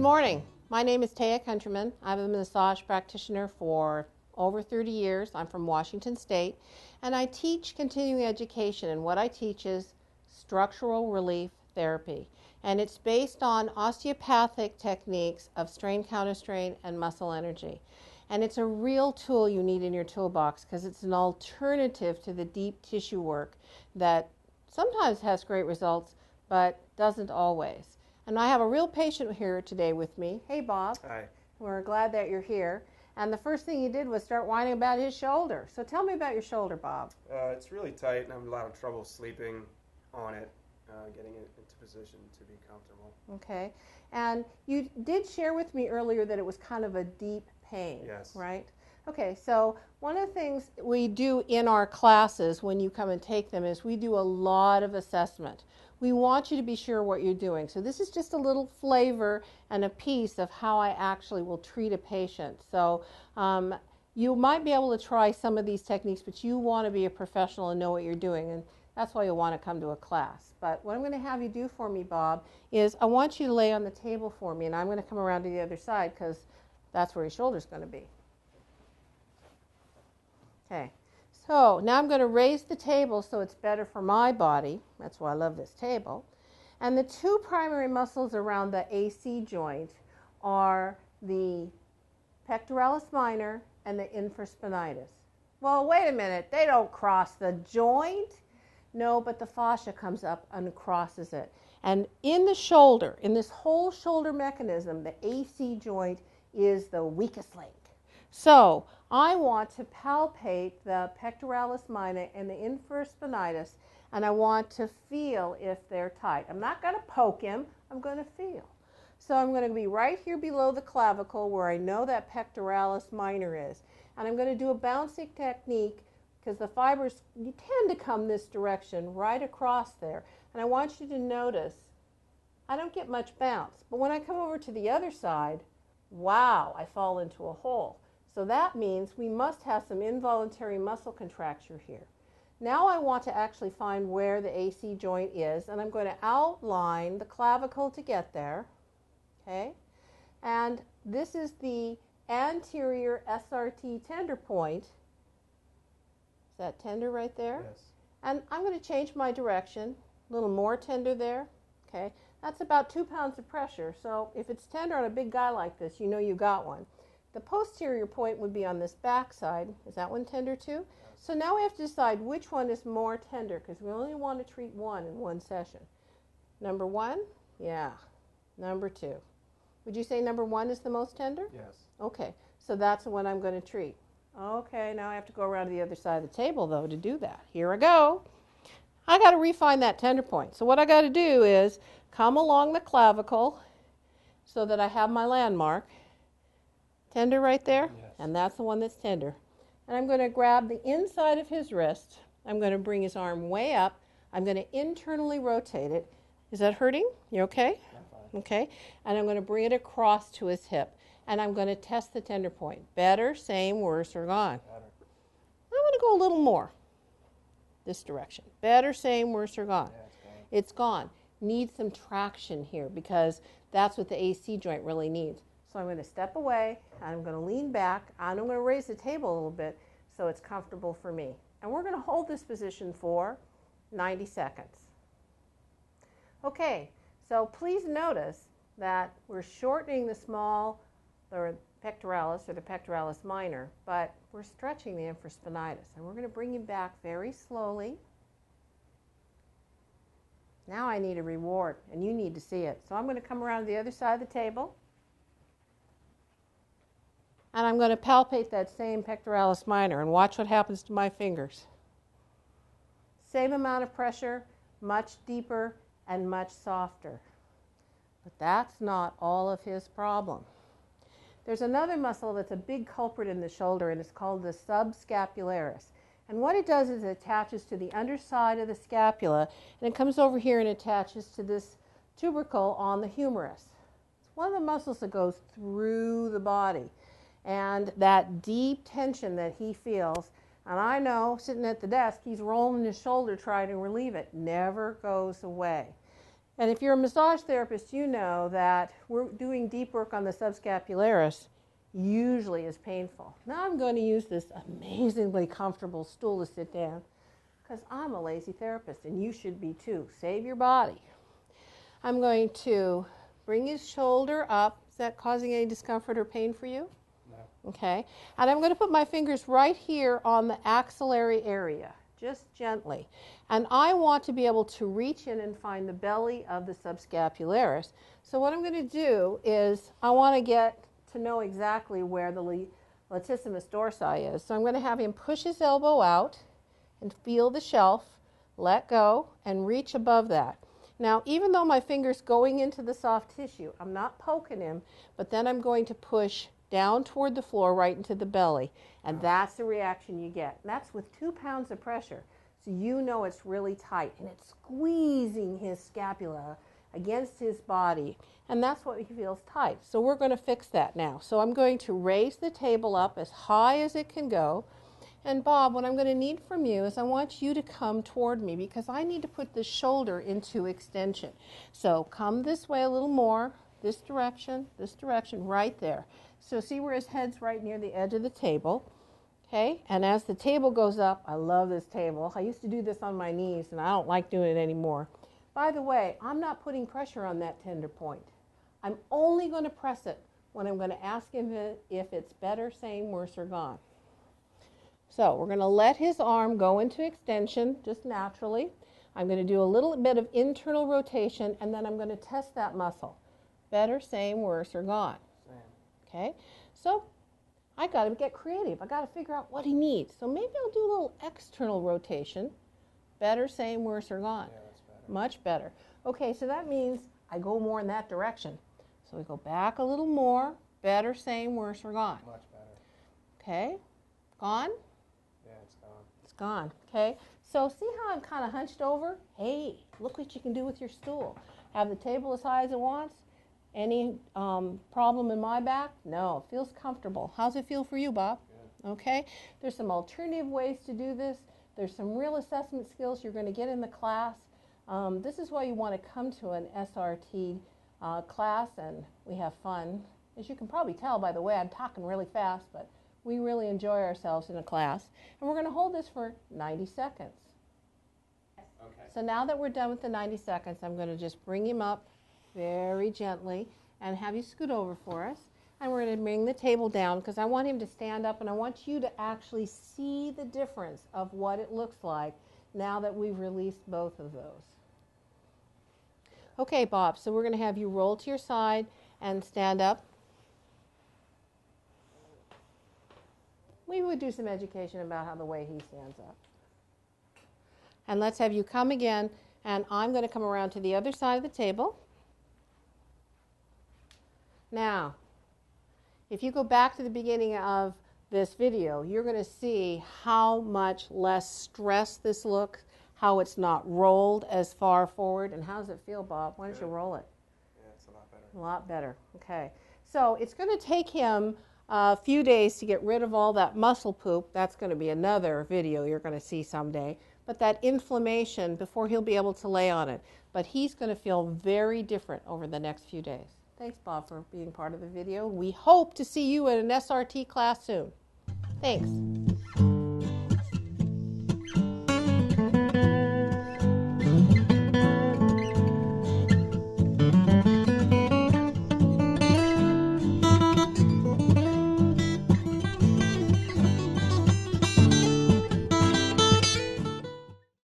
morning. My name is Taya Countryman. I'm a massage practitioner for over 30 years. I'm from Washington State, and I teach continuing education, and what I teach is structural relief therapy. And it's based on osteopathic techniques of strain, counterstrain, and muscle energy. And it's a real tool you need in your toolbox because it's an alternative to the deep tissue work that sometimes has great results, but doesn't always. And I have a real patient here today with me. Hey, Bob. Hi. We're glad that you're here. And the first thing you did was start whining about his shoulder. So tell me about your shoulder, Bob. It's really tight, and I have a lot of trouble sleeping on it, getting it into position to be comfortable. Okay. And you did share with me earlier that it was kind of a deep pain. Yes. Right? Okay, so one of the things we do in our classes when you come and take them is we do a lot of assessment. We want you to be sure what you're doing. So this is just a little flavor and a piece of how I actually will treat a patient. So you might be able to try some of these techniques, but you want to be a professional and know what you're doing, and that's why you'll want to come to a class. But what I'm going to have you do for me, Bob, is I want you to lay on the table for me, and I'm going to come around to the other side because that's where your shoulder's going to be. Okay, so now I'm going to raise the table so it's better for my body. That's why I love this table. And the two primary muscles around the AC joint are the pectoralis minor and the infraspinatus. Well, wait a minute. They don't cross the joint. No, but the fascia comes up and crosses it. And in the shoulder, in this whole shoulder mechanism, the AC joint is the weakest link. So I want to palpate the pectoralis minor and the infraspinatus, and I want to feel if they're tight. I'm not going to poke him. I'm going to feel. So I'm going to be right here below the clavicle where I know that pectoralis minor is. And I'm going to do a bouncing technique because the fibers you tend to come this direction right across there. And I want you to notice I don't get much bounce. But when I come over to the other side, wow, I fall into a hole. So that means we must have some involuntary muscle contracture here. Now I want to actually find where the AC joint is, and I'm going to outline the clavicle to get there. Okay? And this is the anterior SRT tender point. Is that tender right there? Yes. And I'm going to change my direction. A little more tender there. Okay? That's about 2 pounds of pressure. So if it's tender on a big guy like this, you know you got one. The posterior point would be on this back side. Is that one tender too? Yes. So now we have to decide which one is more tender because we only want to treat one in one session. Number one? Yeah. Number two. Would you say number one is the most tender? Yes. Okay. So that's the one I'm going to treat. Okay. Now I have to go around to the other side of the table, though, to do that. Here I go. I got to refine that tender point. So what I got to do is come along the clavicle so that I have my landmark. Tender right there? Yes. And that's the one that's tender. And I'm going to grab the inside of his wrist. I'm going to bring his arm way up. I'm going to internally rotate it. Is that hurting? You okay? I'm fine. Okay. And I'm going to bring it across to his hip. And I'm going to test the tender point. Better, same, worse, or gone. Better. I'm going to go a little more this direction. Better, same, worse, or gone. Yeah, It's gone. Needs some traction here because that's what the AC joint really needs. So I'm going to step away, I'm going to lean back, and I'm going to raise the table a little bit so it's comfortable for me. And we're going to hold this position for 90 seconds. Okay, so please notice that we're shortening the pectoralis or the pectoralis minor, but we're stretching the infraspinatus. And we're going to bring him back very slowly. Now I need a reward, and you need to see it. So I'm going to come around to the other side of the table. And I'm going to palpate that same pectoralis minor and watch what happens to my fingers. Same amount of pressure, much deeper and much softer. But that's not all of his problem. There's another muscle that's a big culprit in the shoulder, and it's called the subscapularis. And what it does is it attaches to the underside of the scapula, and it comes over here and attaches to this tubercle on the humerus. It's one of the muscles that goes through the body. And that deep tension that he feels, and I know sitting at the desk, he's rolling his shoulder trying to relieve it, never goes away. And if you're a massage therapist, you know that we're doing deep work on the subscapularis usually is painful. Now I'm going to use this amazingly comfortable stool to sit down because I'm a lazy therapist and you should be too. Save your body. I'm going to bring his shoulder up. Is that causing any discomfort or pain for you? No. Okay. And I'm going to put my fingers right here on the axillary area, just gently. And I want to be able to reach in and find the belly of the subscapularis. So what I'm going to do is I want to get to know exactly where the latissimus dorsi is. So I'm going to have him push his elbow out and feel the shelf, let go, and reach above that. Now, even though my finger's going into the soft tissue, I'm not poking him, but then I'm going to push down toward the floor right into the belly. And that's the reaction you get. And that's with 2 pounds of pressure. So you know it's really tight. And it's squeezing his scapula against his body. And that's what he feels tight. So we're going to fix that now. So I'm going to raise the table up as high as it can go. And Bob, what I'm going to need from you is I want you to come toward me because I need to put the shoulder into extension. So come this way a little more, this direction, right there. So see where his head's right near the edge of the table. Okay, and as the table goes up, I love this table. I used to do this on my knees and I don't like doing it anymore. By the way, I'm not putting pressure on that tender point. I'm only going to press it when I'm going to ask him if it's better, same, worse, or gone. So we're going to let his arm go into extension just naturally. I'm going to do a little bit of internal rotation and then I'm going to test that muscle. Better, same, worse, or gone. Same. Okay, so I got to get creative. I got to figure out what he needs. So maybe I'll do a little external rotation. Better, same, worse, or gone. Yeah, that's better. Much better. Okay, so that means I go more in that direction. So we go back a little more. Better, same, worse, or gone. Much better. Okay, gone? Yeah, it's gone. It's gone. Okay, so see how I'm kind of hunched over? Hey, look what you can do with your stool. Have the table as high as it wants. Any problem in my back? No, it feels comfortable. How's it feel for you, Bob? Good. Okay, there's some alternative ways to do this. There's some real assessment skills you're going to get in the class. This is why you want to come to an SRT class and we have fun. As you can probably tell by the way I'm talking really fast, but we really enjoy ourselves in a class. And we're going to hold this for 90 seconds. Okay. So now that we're done with the 90 seconds, I'm going to just bring him up very gently and have you scoot over for us. And we're going to bring the table down because I want him to stand up and I want you to actually see the difference of what it looks like now that we've released both of those. Okay, Bob, so we're going to have you roll to your side and stand up. We would do some education about how the way he stands up. And let's have you come again, and I'm going to come around to the other side of the table. Now, if you go back to the beginning of this video, you're going to see how much less stressed this looks, how it's not rolled as far forward. And how does it feel, Bob? Why don't you roll it? Yeah, it's a lot better. A lot better. Okay. So it's going to take him a few days to get rid of all that muscle poop. That's going to be another video you're going to see someday. But that inflammation before he'll be able to lay on it. But he's going to feel very different over the next few days. Thanks, Bob, for being part of the video. We hope to see you in an SRT class soon. Thanks.